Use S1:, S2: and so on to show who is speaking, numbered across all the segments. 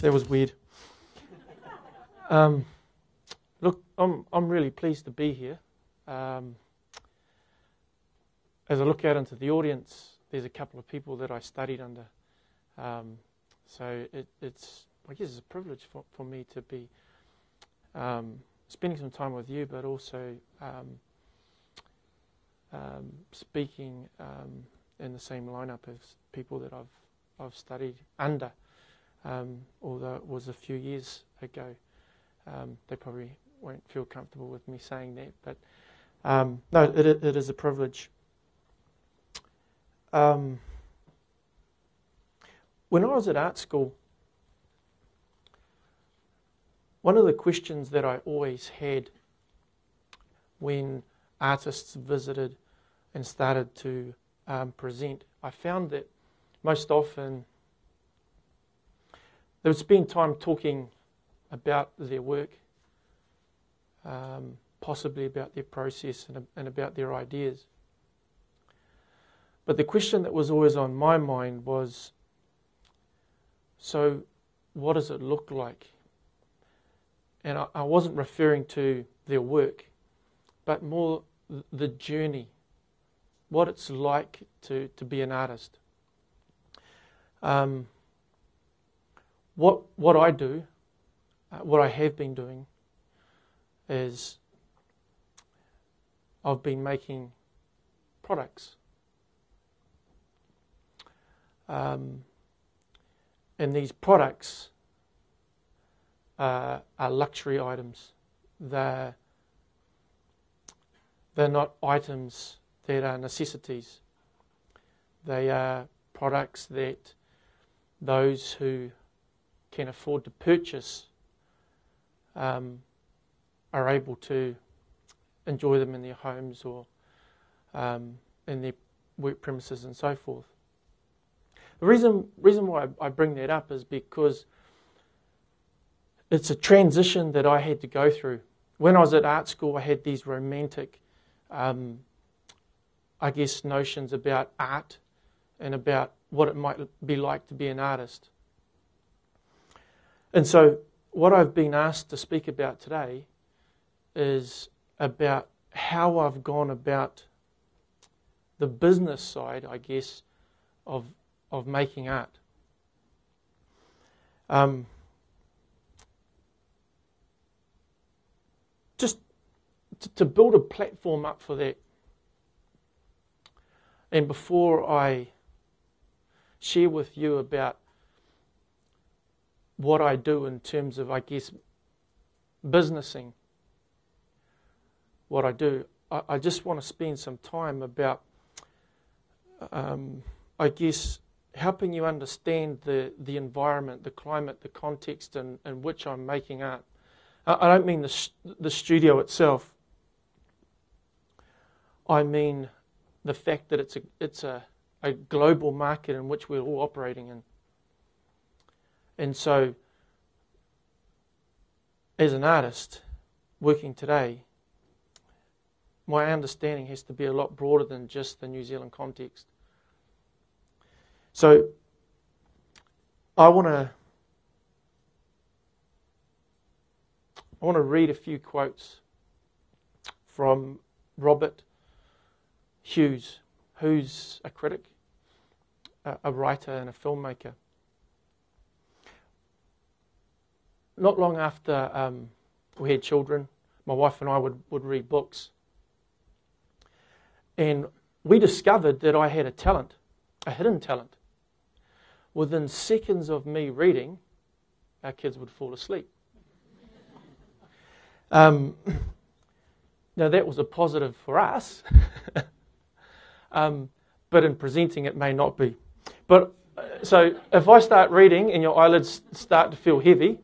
S1: That was weird. Look, I'm really pleased to be here. As I look out into the audience, there's a couple of people that I studied under. So it's I guess it's a privilege for me to be spending some time with you, but also speaking in the same lineup as people that I've studied under. Although it was a few years ago, they probably won't feel comfortable with me saying that. But no, it is a privilege. When I was at art school, one of the questions that I always had when artists visited and started to present, I found that most often they would spend time talking about their work, possibly about their process and about their ideas. But the question that was always on my mind was, so what does it look like? And I wasn't referring to their work, but more the journey, what it's like to be an artist. What I do, what I have been doing, is I've been making products. And these products are luxury items. They're not items that are necessities. They are products that those who can afford to purchase are able to enjoy them in their homes or in their work premises and so forth. The reason why I bring that up is because it's a transition that I had to go through. When I was at art school, I had these romantic, notions about art and about what it might be like to be an artist. And so what I've been asked to speak about today is about how I've gone about the business side, I guess, of making art. Just to build a platform up for that. And before I share with you about what I do in terms of, businessing, what I do, I just want to spend some time about, helping you understand the environment, the climate, the context in which I'm making art. I don't mean the studio itself. I mean the fact that it's a global market in which we're all operating in. And so, as an artist working today, my understanding has to be a lot broader than just the New Zealand context. So, I want to read a few quotes from Robert Hughes, who's a critic, a writer and a filmmaker. Not long after we had children, my wife and I would read books. And we discovered that I had a talent, a hidden talent. Within seconds of me reading, our kids would fall asleep. Now that was a positive for us, but in presenting it may not be. But so if I start reading and your eyelids start to feel heavy,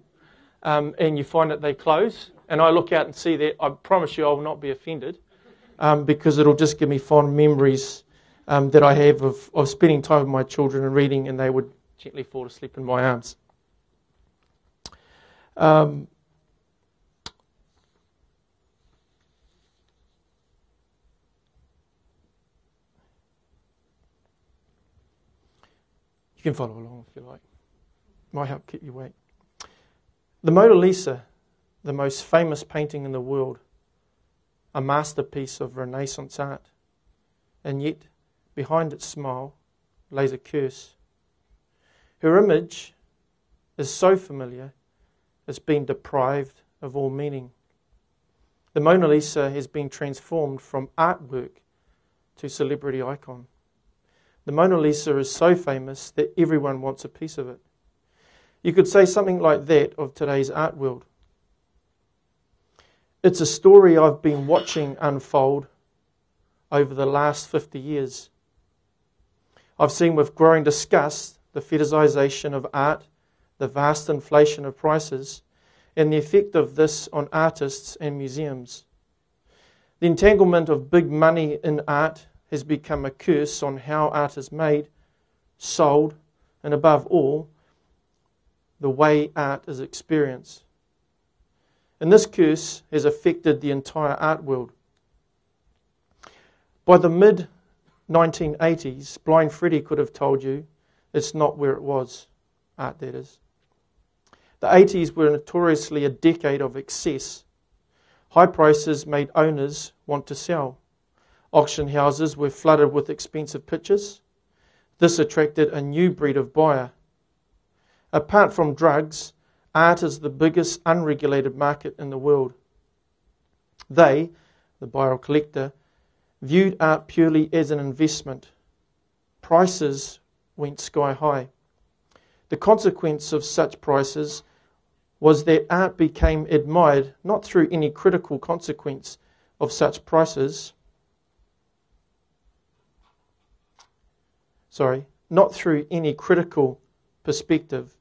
S1: and you find that they close, and I look out and see that, I promise you I will not be offended, because it'll just give me fond memories that I have of spending time with my children and reading, and they would gently fall asleep in my arms. You can follow along if you like. Might help keep you awake. The Mona Lisa, the most famous painting in the world, a masterpiece of Renaissance art, and yet behind its smile lays a curse. Her image is so familiar, it's been deprived of all meaning. The Mona Lisa has been transformed from artwork to celebrity icon. The Mona Lisa is so famous that everyone wants a piece of it. You could say something like that of today's art world. It's a story I've been watching unfold over the last 50 years. I've seen with growing disgust the fetishization of art, the vast inflation of prices, and the effect of this on artists and museums. The entanglement of big money in art has become a curse on how art is made, sold, and above all, the way art is experienced. And this curse has affected the entire art world. By the mid-1980s, Blind Freddy could have told you it's not where it was, art that is. The 80s were notoriously a decade of excess. High prices made owners want to sell. Auction houses were flooded with expensive pictures. This attracted a new breed of buyer. Apart from drugs, art is the biggest unregulated market in the world. They, the buyer or collector, viewed art purely as an investment. Prices went sky high. The consequence of such prices was that art became admired not through any critical consequence of such prices, not through any critical perspective,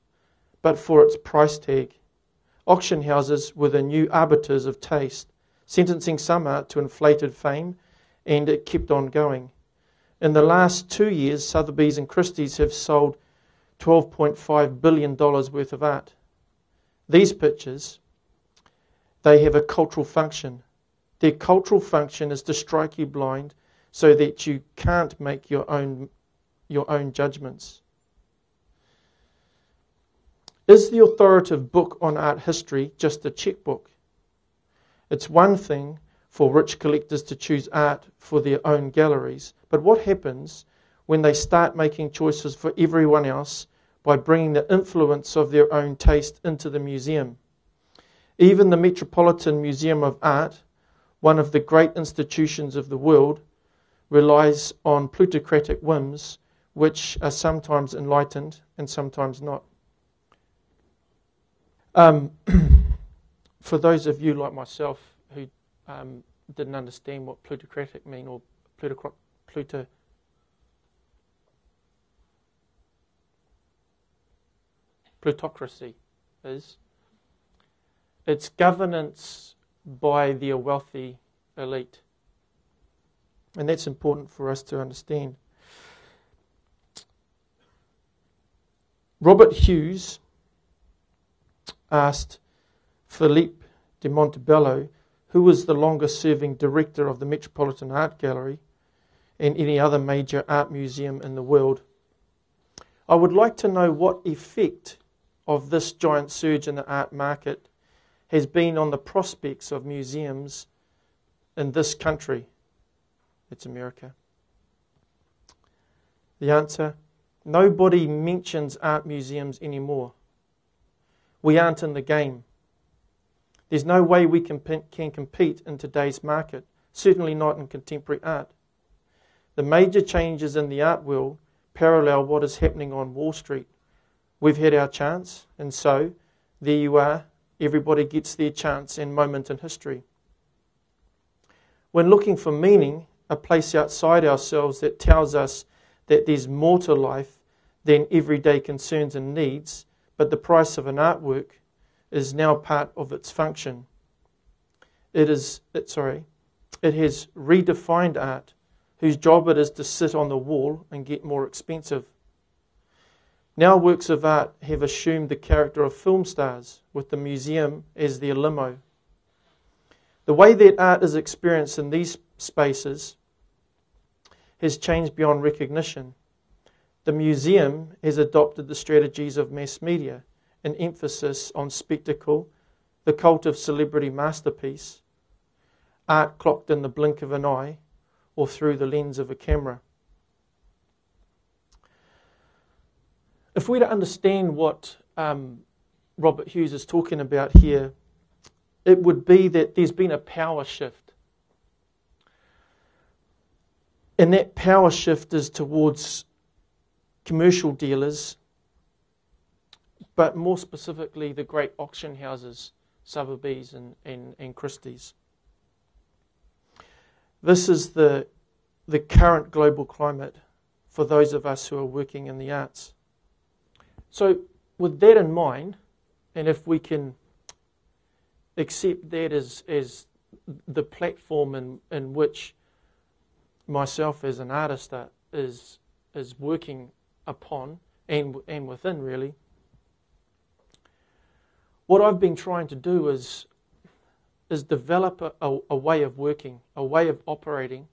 S1: but for its price tag. Auction houses were the new arbiters of taste, sentencing some art to inflated fame, and it kept on going. In the last 2 years, Sotheby's and Christie's have sold $12.5 billion worth of art. These pictures, they have a cultural function. Their cultural function is to strike you blind so that you can't make your own judgments. Is the authoritative book on art history just a checkbook? It's one thing for rich collectors to choose art for their own galleries, but what happens when they start making choices for everyone else by bringing the influence of their own taste into the museum? Even the Metropolitan Museum of Art, one of the great institutions of the world, relies on plutocratic whims which are sometimes enlightened and sometimes not. For those of you like myself who didn't understand what plutocratic mean or plutocracy is, it's governance by the wealthy elite. And that's important for us to understand. Robert Hughes asked Philippe de Montebello, who was the longest serving director of the Metropolitan Art Gallery and any other major art museum in the world, I would like to know what effect of this giant surge in the art market has been on the prospects of museums in this country. It's America. The answer: nobody mentions art museums anymore. We aren't in the game. There's no way we can compete in today's market, certainly not in contemporary art. The major changes in the art world parallel what is happening on Wall Street. We've had our chance, and so there you are. Everybody gets their chance and moment in history. When looking for meaning, a place outside ourselves that tells us that there's more to life than everyday concerns and needs, but the price of an artwork is now part of its function. It has redefined art, whose job it is to sit on the wall and get more expensive. Now works of art have assumed the character of film stars, with the museum as their limo. The way that art is experienced in these spaces has changed beyond recognition. The museum has adopted the strategies of mass media an emphasis on spectacle, the cult of celebrity masterpiece, art clocked in the blink of an eye or through the lens of a camera. If we're to understand what Robert Hughes is talking about here, it would be that there's been a power shift. And that power shift is towards commercial dealers, but more specifically the great auction houses, Sotheby's and Christie's. This is the current global climate for those of us who are working in the arts. So with that in mind, and if we can accept that as the platform in which myself as an artist is working upon and within, really, what I've been trying to do is develop a way of working, a way of operating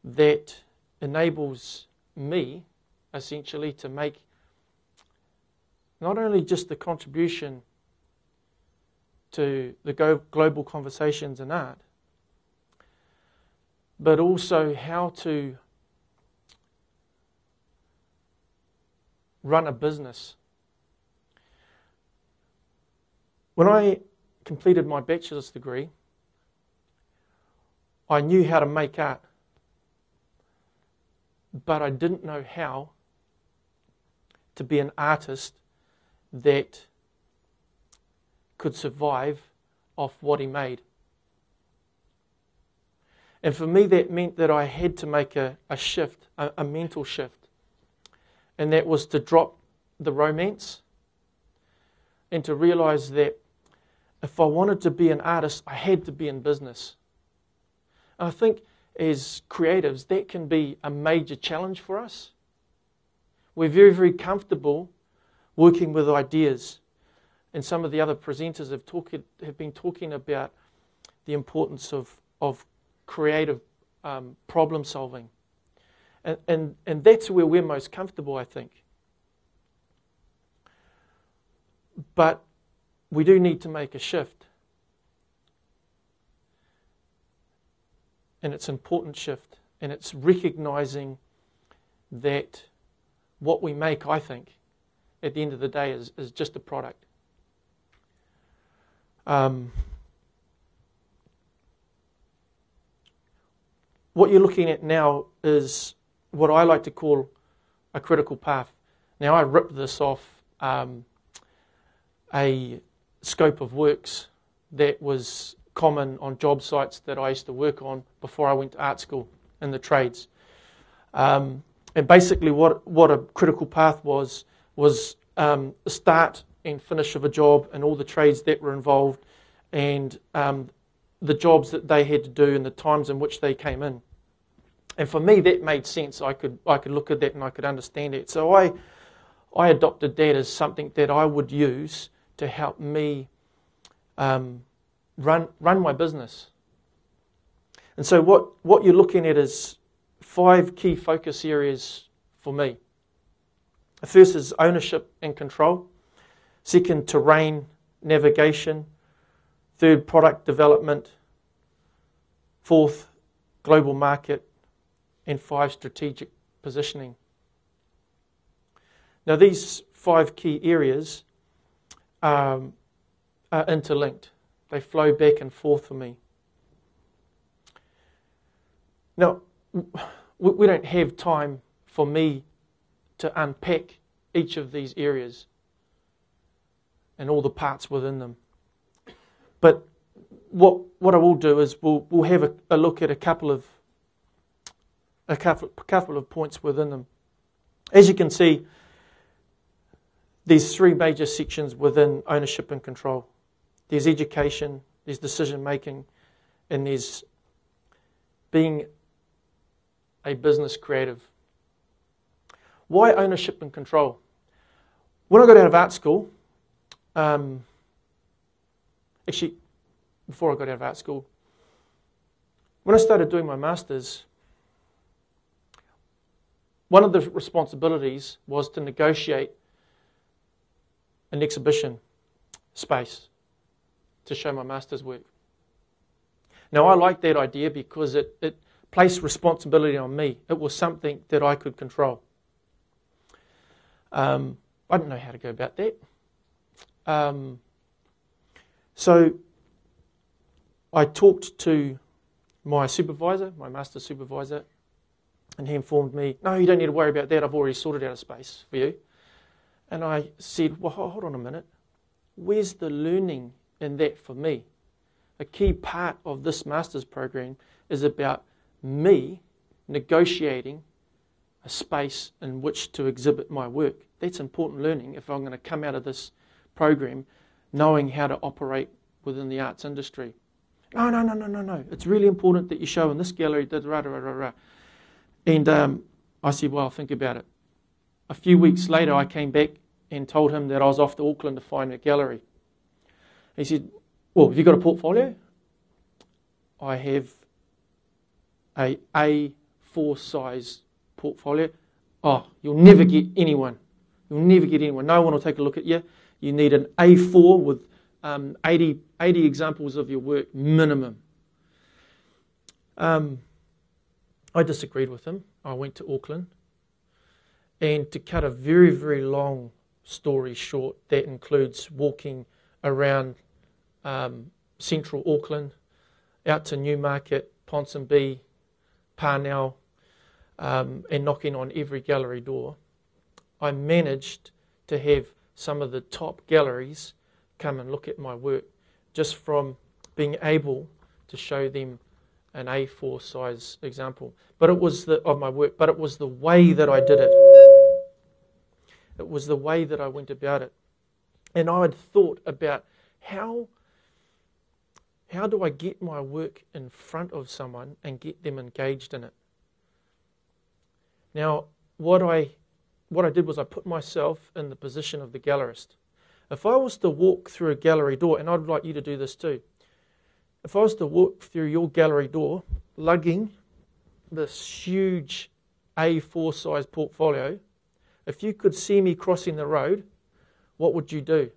S1: that enables me, essentially, to make not only just the contribution to the global conversations in art, but also how to run a business. When I completed my bachelor's degree, I knew how to make art, but I didn't know how to be an artist that could survive off what he made. And for me, that meant that I had to make a shift, a mental shift. And that was to drop the romance and to realize that if I wanted to be an artist, I had to be in business. And I think as creatives, that can be a major challenge for us. We're very, very comfortable working with ideas. And some of the other presenters have been talking about the importance of creative problem solving. And that's where we're most comfortable, I think. But we do need to make a shift. And it's an important shift. And it's recognizing that what we make, I think, at the end of the day is just a product. What you're looking at now is what I like to call a critical path. Now, I ripped this off a scope of works that was common on job sites that I used to work on before I went to art school in the trades. And basically what a critical path was the start and finish of a job and all the trades that were involved and the jobs that they had to do and the times in which they came in. And for me, that made sense. I could look at that and I could understand it. So I adopted that as something that I would use to help me run my business. And so what you're looking at is 5 key focus areas for me. The first is ownership and control. Second, terrain navigation. Third, product development. Fourth, global market. And 5, strategic positioning. Now these 5 key areas are interlinked. They flow back and forth for me. Now, we don't have time for me to unpack each of these areas and all the parts within them. But what I will do is we'll have a look at a couple of points within them. As you can see, there's 3 major sections within ownership and control. There's education, there's decision making, and there's being a business creative. Why ownership and control? When I got out of art school, actually, before I got out of art school, when I started doing my masters, one of the responsibilities was to negotiate an exhibition space to show my master's work. Now, I like that idea because it placed responsibility on me. It was something that I could control. I didn't know how to go about that. So I talked to my supervisor, my master supervisor, and he informed me, no, you don't need to worry about that. I've already sorted out a space for you. And I said, well, hold on a minute. Where's the learning in that for me? A key part of this master's program is about me negotiating a space in which to exhibit my work. That's important learning if I'm going to come out of this program knowing how to operate within the arts industry. No. It's really important that you show in this gallery. And I said, well, I'll think about it. A few weeks later, I came back and told him that I was off to Auckland to find a gallery. He said, well, have you got a portfolio? I have a A4 size portfolio. Oh, you'll never get anyone. You'll never get anyone. No one will take a look at you. You need an A4 with 80 examples of your work minimum. I disagreed with him. I went to Auckland. And to cut a very, very long story short, that includes walking around central Auckland, out to Newmarket, Ponsonby, Parnell, and knocking on every gallery door. I managed to have some of the top galleries come and look at my work just from being able to show them an A4 size example. But it was of my work, but it was the way that I did it. It was the way that I went about it. And I had thought about how do I get my work in front of someone and get them engaged in it. Now, what I did was I put myself in the position of the gallerist. If I was to walk through a gallery door, and I'd like you to do this too, if I was to walk through your gallery door lugging this huge A4 size portfolio, if you could see me crossing the road, what would you do?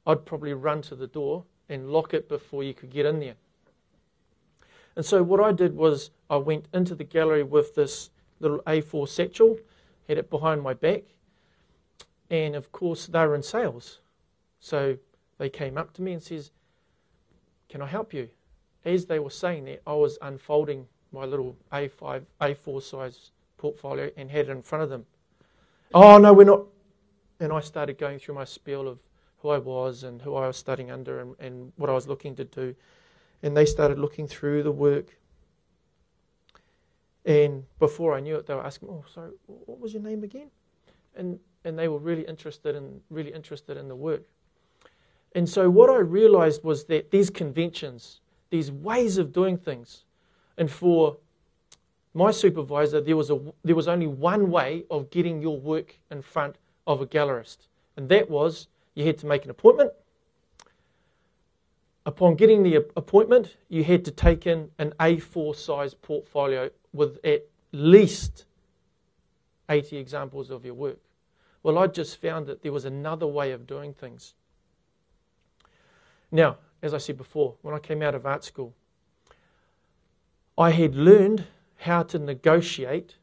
S1: I'd probably run to the door and lock it before you could get in there. And so what I did was I went into the gallery with this little A4 satchel, had it behind my back, and of course they were in sales. So they came up to me and says, can I help you? As they were saying that, I was unfolding my little A4 size portfolio and had it in front of them. Oh, no, we're not. And I started going through my spiel of who I was and who I was studying under and what I was looking to do. And they started looking through the work. And before I knew it, they were asking, oh, sorry, what was your name again? And they were really interested in the work. And so what I realized was that these conventions, these ways of doing things, and for my supervisor, there was only one way of getting your work in front of a gallerist, and that was you had to make an appointment. Upon getting the appointment, you had to take in an A4 size portfolio with at least 80 examples of your work. Well, I just found that there was another way of doing things. Now, as I said before, when I came out of art school, I had learned how to negotiate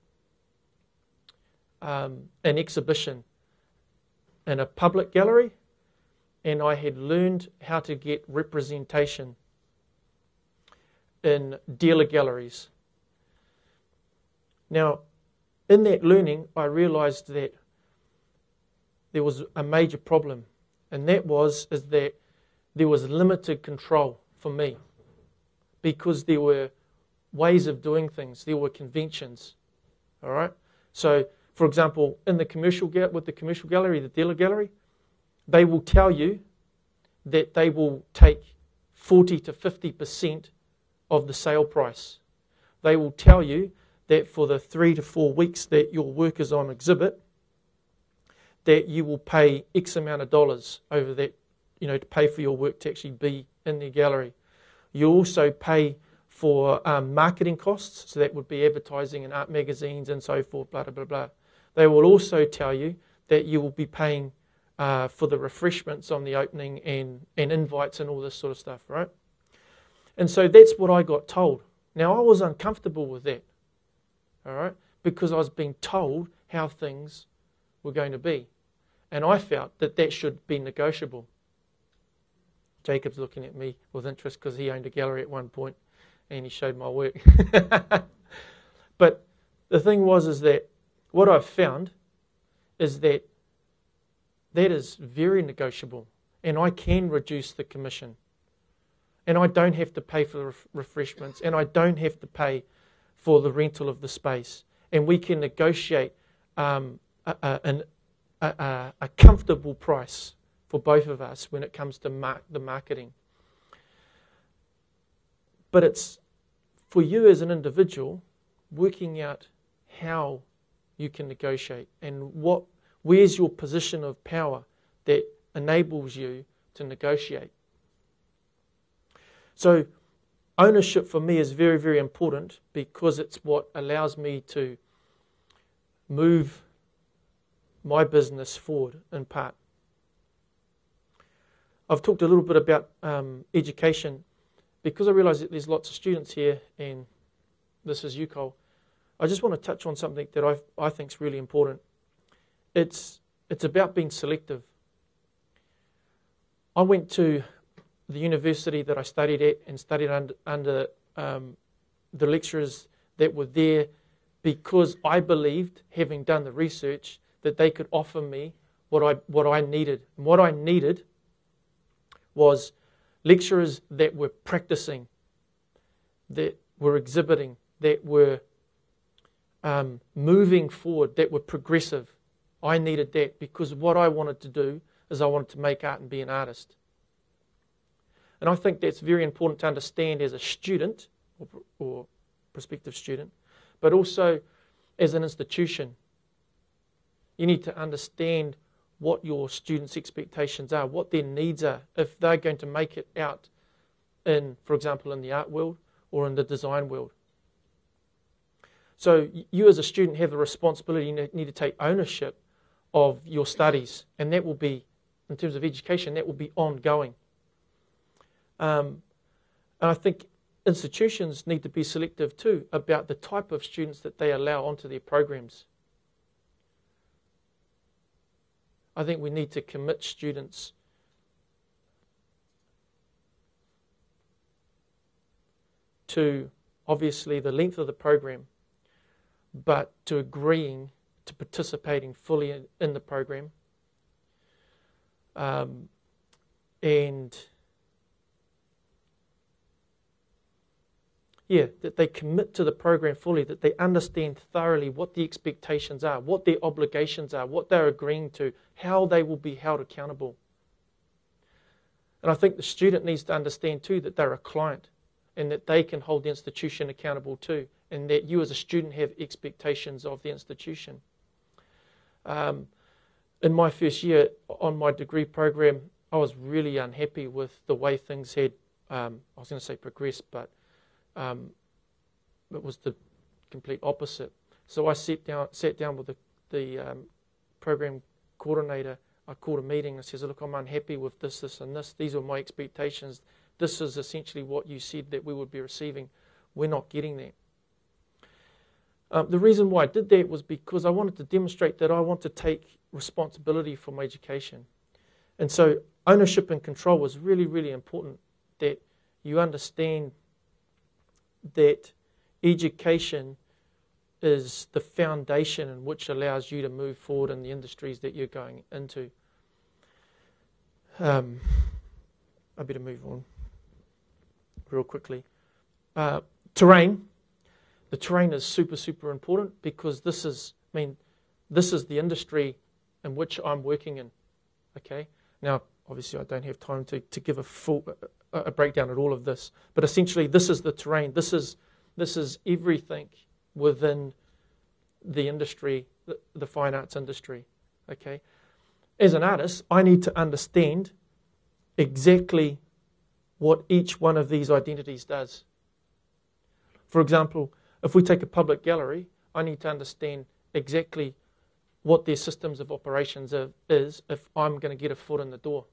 S1: an exhibition in a public gallery, and I had learned how to get representation in dealer galleries. Now, in that learning, I realized that there was a major problem, and that was that there was limited control for me because there were ways of doing things. There were conventions. All right. So, for example, with the commercial gallery, the dealer gallery, they will tell you that they will take 40 to 50% of the sale price. They will tell you that for the 3 to 4 weeks that your work is on exhibit, that you will pay X amount of dollars over that, to pay for your work to actually be in the gallery. You also pay for marketing costs, so that would be advertising in art magazines and so forth, blah, blah, blah, blah. They will also tell you that you will be paying for the refreshments on the opening and invites and all this sort of stuff, right? And so that's what I got told. Now, I was uncomfortable with that, all right, because I was being told how things were going to be. And I felt that that should be negotiable. Jacob's looking at me with interest because he owned a gallery at one point and he showed my work. But the thing was is that what I've found is that is very negotiable, and I can reduce the commission. And I don't have to pay for the refreshments, and I don't have to pay for the rental of the space. And we can negotiate a comfortable price for both of us when it comes to the marketing. But it's for you as an individual working out how you can negotiate and where's your position of power that enables you to negotiate. So ownership for me is very, very important because it's what allows me to move my business forward in part. I've talked a little bit about education because I realise that there's lots of students here and this is you, Cole. I just want to touch on something that I think is really important. It's about being selective. I went to the university that I studied at and studied under the lecturers that were there because I believed, having done the research, that they could offer me what I needed. And what I needed was lecturers that were practicing, that were exhibiting, that were moving forward, that were progressive. I needed that because what I wanted to do is I wanted to make art and be an artist. And I think that's very important to understand as a student or prospective student, but also as an institution. You need to understand what your students' expectations are, what their needs are, if they're going to make it out in, for example, in the art world or in the design world. So you as a student have the responsibility, you need to take ownership of your studies, and that will be, in terms of education, that will be ongoing. And I think institutions need to be selective too about the type of students that they allow onto their programs. I think we need to commit students to, obviously, the length of the program, but to agreeing to participating fully in the program. That they commit to the program fully, that they understand thoroughly what the expectations are, what their obligations are, what they're agreeing to, how they will be held accountable. And I think the student needs to understand too that they're a client and that they can hold the institution accountable too, and that you as a student have expectations of the institution. In my first year on my degree program, I was really unhappy with the way things had, I was going to say progressed, but it was the complete opposite. So I sat down with the program coordinator. I called a meeting and says, look, I'm unhappy with this, and this. These are my expectations. This is essentially what you said that we would be receiving. We're not getting that. The reason why I did that was because I wanted to demonstrate that I want to take responsibility for my education. And so ownership and control was really, really important, that you understand that education is the foundation in which allows you to move forward in the industries that you're going into. I better move on real quickly. Terrain. The terrain is super, super important because this is the industry in which I'm working in. Okay. Now, obviously, I don't have time to give a full a breakdown of all of this, but essentially, this is the terrain. This is everything within the industry, the fine arts industry. Okay. As an artist, I need to understand exactly what each one of these identities does. For example, if we take a public gallery, I need to understand exactly what their systems of operations is if I'm going to get a foot in the door.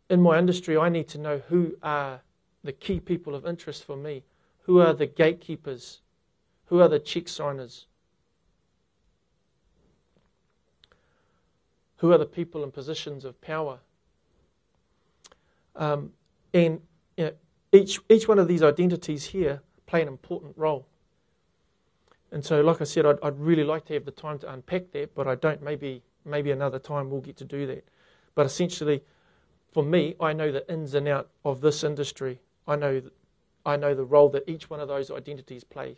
S1: In my industry, I need to know who are the key people of interest for me. Who are the gatekeepers? Who are the check signers? Who are the people in positions of power? And you know, each one of these identities here play an important role. And so, like I said, I'd really like to have the time to unpack that, but I don't. Maybe another time we'll get to do that. But essentially, for me, I know the ins and outs of this industry. I know the role that each one of those identities play.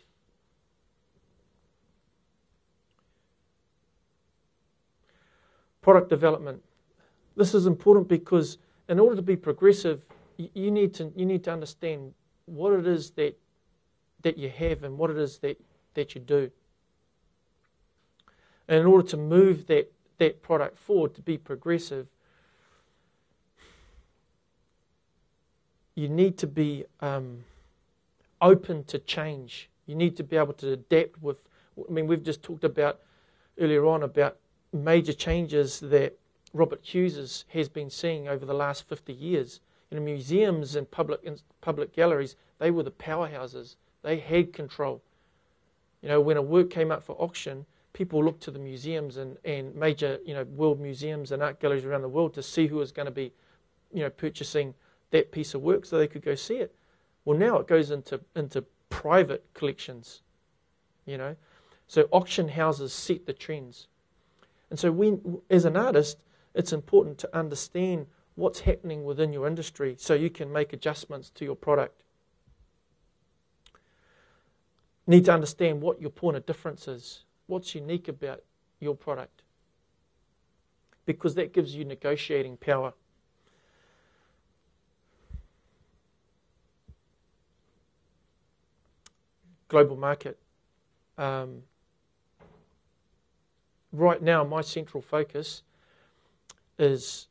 S1: Product development. This is important because in order to be progressive, you need to understand what it is that you have and what it is that you do. And in order to move that product forward, to be progressive, you need to be open to change. You need to be able to adapt with. I mean, we've just talked about earlier on about major changes that Robert Hughes has been seeing over the last 50 years. You know, museums and public galleries, they were the powerhouses. They had control. You know, when a work came up for auction, people looked to the museums and major, you know, world museums and art galleries around the world to see who was going to be, you know, purchasing that piece of work so they could go see it. Well, now it goes into private collections, you know. So auction houses set the trends. And so as an artist, it's important to understand what's happening within your industry so you can make adjustments to your product. You need to understand what your point of difference is, what's unique about your product, because that gives you negotiating power. Global market. Right now, my central focus is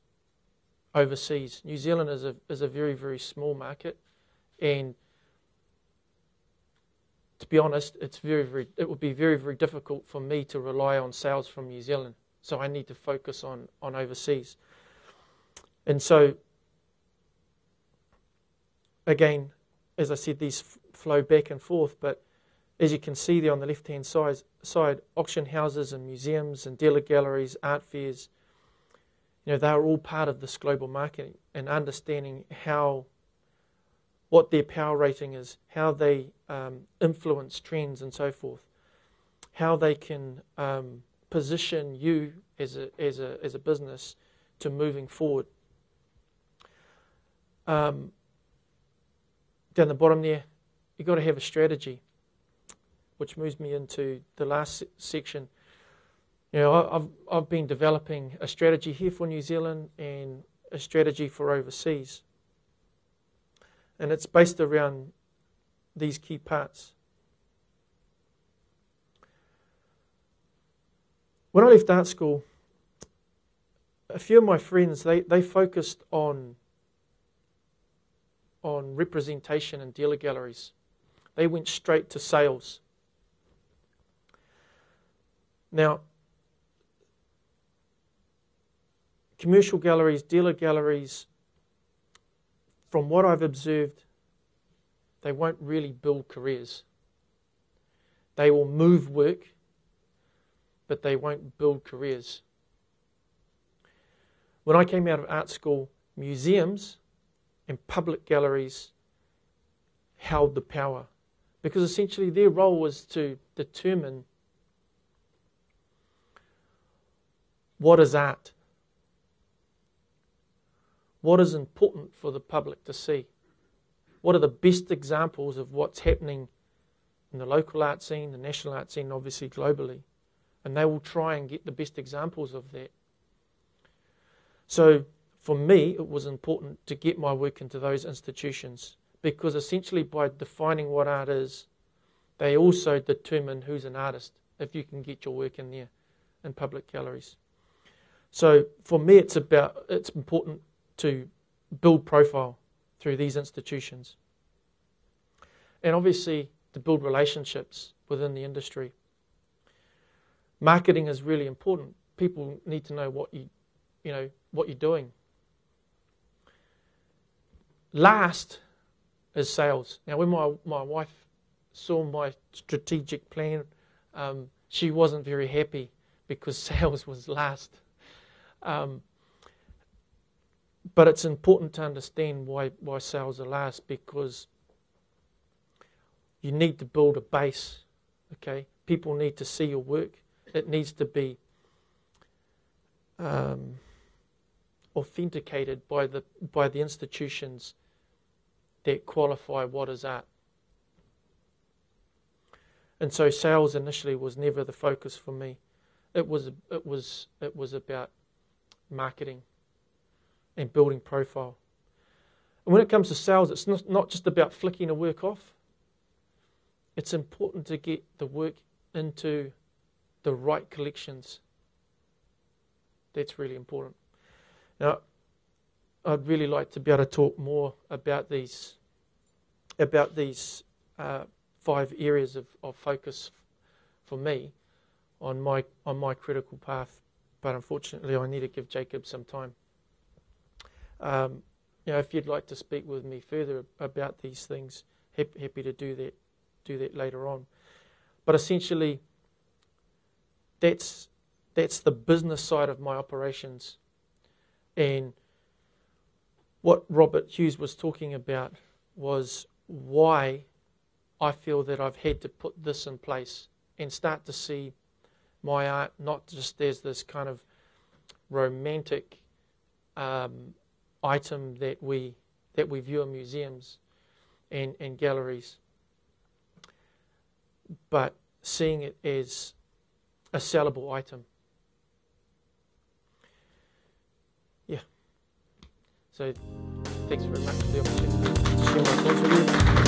S1: overseas. New Zealand is a very, very small market, and to be honest, it would be very, very difficult for me to rely on sales from New Zealand. So I need to focus on overseas. And so, again, as I said, these flow back and forth, but as you can see there on the left-hand side, auction houses and museums and dealer galleries, art fairs, you know, they are all part of this global market and understanding what their power rating is, how they influence trends and so forth, how they can position you as a business to moving forward. Down the bottom there, you've got to have a strategy, which moves me into the last section. You know, I've been developing a strategy here for New Zealand and a strategy for overseas. And it's based around these key parts. When I left art school, a few of my friends, they focused on representation in dealer galleries. They went straight to sales. Now, commercial galleries, dealer galleries, from what I've observed, they won't really build careers. They will move work, but they won't build careers. When I came out of art school, museums and public galleries held the power, because essentially their role was to determine what is art, what is important for the public to see, what are the best examples of what's happening in the local art scene, the national art scene, obviously globally, and they will try and get the best examples of that. So for me, it was important to get my work into those institutions, because essentially by defining what art is, they also determine who's an artist, if you can get your work in there, in public galleries. So for me, it's important to build profile through these institutions. And obviously, to build relationships within the industry. Marketing is really important. People need to know what you're doing. Last is sales. Now, when my wife saw my strategic plan, she wasn't very happy because sales was last. But it's important to understand why sales are last, because you need to build a base. Okay, people need to see your work. It needs to be authenticated by the institutions that qualify what is art. And so sales initially was never the focus for me. It was about marketing and building profile. And when it comes to sales, it's not just about flicking a work off. It's important to get the work into the right collections. That's really important. Now, I'd really like to be able to talk more about these 5 areas of focus for me on my critical path, but unfortunately, I need to give Jacob some time. If you'd like to speak with me further about these things, happy to do that later on. But essentially, that's the business side of my operations. And what Robert Hughes was talking about was why I feel that I've had to put this in place and start to see my art not just as this kind of romantic item that we view in museums and galleries, but seeing it as a sellable item. Yeah. So thanks very much for the opportunity to share my thoughts with you.